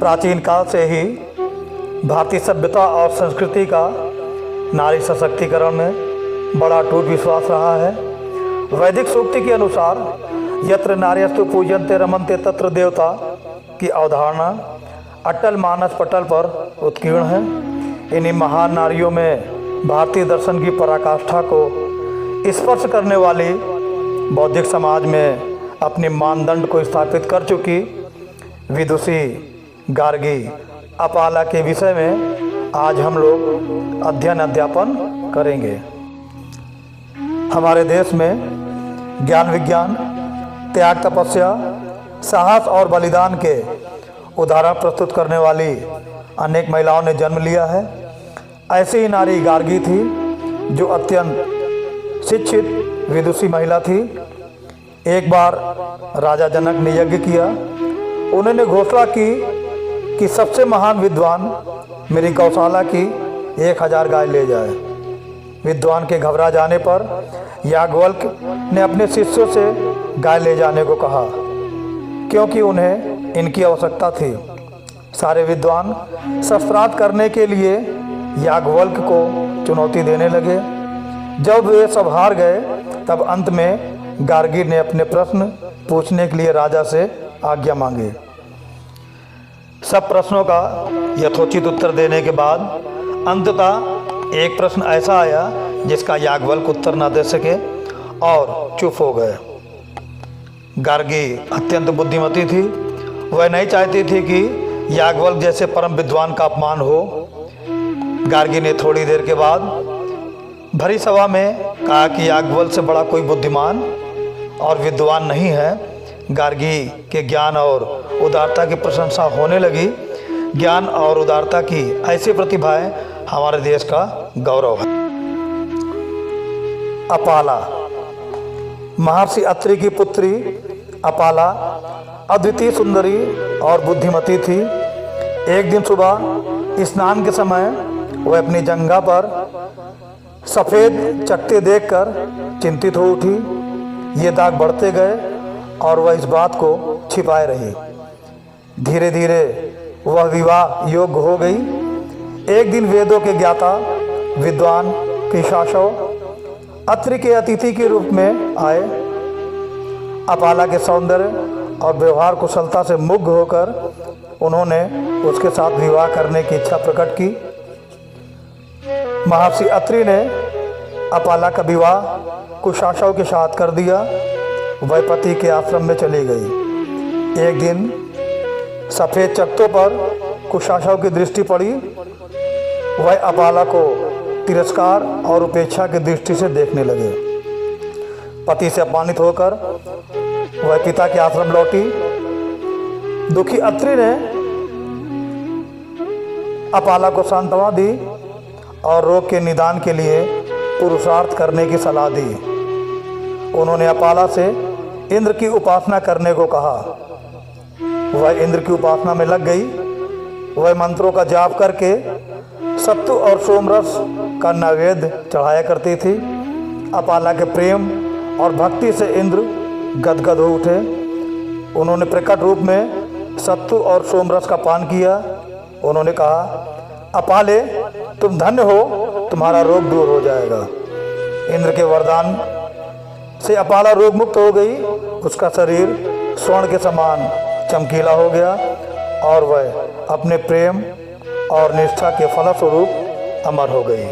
प्राचीन काल से ही भारतीय सभ्यता और संस्कृति का नारी सशक्तिकरण में बड़ा अटूट विश्वास रहा है। वैदिक सूक्ति के अनुसार यत्र नार्यस्तु पूजन्ते रमन्ते तत्र देवता की अवधारणा अटल मानस पटल पर उत्कीर्ण है। इन्हीं महान नारियों में भारतीय दर्शन की पराकाष्ठा को स्पर्श करने वाली बौद्धिक समाज में अपने मानदंड को स्थापित कर चुकी विदुषी गार्गी अपाला के विषय में आज हम लोग अध्ययन अध्यापन करेंगे। हमारे देश में ज्ञान विज्ञान, त्याग तपस्या, साहस और बलिदान के उदाहरण प्रस्तुत करने वाली अनेक महिलाओं ने जन्म लिया है। ऐसी ही नारी गार्गी थी जो अत्यंत शिक्षित विदुषी महिला थी। एक बार राजा जनक ने यज्ञ किया। उन्होंने घोषणा की कि सबसे महान विद्वान मेरी गौशाला की 1000 गाय ले जाए। विद्वान के घबरा जाने पर याज्ञवल्क्य ने अपने शिष्यों से गाय ले जाने को कहा, क्योंकि उन्हें इनकी आवश्यकता थी। सारे विद्वान शस्त्रार्थ करने के लिए याज्ञवल्क्य को चुनौती देने लगे। जब वे सब हार गए तब अंत में गार्गी ने अपने प्रश्न पूछने के लिए राजा से आज्ञा मांगी। सब प्रश्नों का यथोचित उत्तर देने के बाद अंततः एक प्रश्न ऐसा आया जिसका याज्ञवल्क्य उत्तर न दे सके और चुप हो गए। गार्गी अत्यंत बुद्धिमती थी। वह नहीं चाहती थी कि याज्ञवल्क्य जैसे परम विद्वान का अपमान हो। गार्गी ने थोड़ी देर के बाद भरी सभा में कहा कि याज्ञवल्क्य से बड़ा कोई बुद्धिमान और विद्वान नहीं है। गार्गी के ज्ञान और उदारता की प्रशंसा होने लगी। ज्ञान और उदारता की ऐसी प्रतिभाएं हमारे देश का गौरव है। अपाला, महर्षि अत्रि की पुत्री अपाला अद्वितीय सुंदरी और बुद्धिमती थी। एक दिन सुबह स्नान के समय वह अपनी जंघा पर सफ़ेद चकत्ते देखकर चिंतित हो उठी। ये दाग बढ़ते गए और वह इस बात को छिपाए रही। धीरे धीरे वह विवाह योग्य हो गई। एक दिन वेदों के ज्ञाता विद्वान पिशाचव अत्रि के अतिथि के रूप में आए। अपाला के सौंदर्य और व्यवहार कुशलता से मुग्ध होकर उन्होंने उसके साथ विवाह करने की इच्छा प्रकट की। महर्षि अत्रि ने अपाला का विवाह कुशाचव के साथ कर दिया। वह पति के आश्रम में चली गई। एक दिन सफ़ेद चकत्तों पर कुशाचव की दृष्टि पड़ी। वह अपाला को तिरस्कार और उपेक्षा की दृष्टि से देखने लगे। पति से अपमानित होकर वह पिता के आश्रम लौटी। दुखी अत्रि ने अपाला को सांत्वना दी और रोग के निदान के लिए पुरुषार्थ करने की सलाह दी। उन्होंने अपाला से इंद्र की उपासना करने को कहा। वह इंद्र की उपासना में लग गई। वह मंत्रों का जाप करके सत्तू और सोमरस का नैवेद्य चढ़ाया करती थी। अपाला के प्रेम और भक्ति से इंद्र गदगद हो उठे। उन्होंने प्रकट रूप में सत्तू और सोमरस का पान किया। उन्होंने कहा, अपाले तुम धन्य हो, तुम्हारा रोग दूर हो जाएगा। इंद्र के वरदान से अपाला रोग मुक्त हो गई। उसका शरीर स्वर्ण के समान चमकीला हो गया और वह अपने प्रेम और निष्ठा के फलस्वरूप अमर हो गई।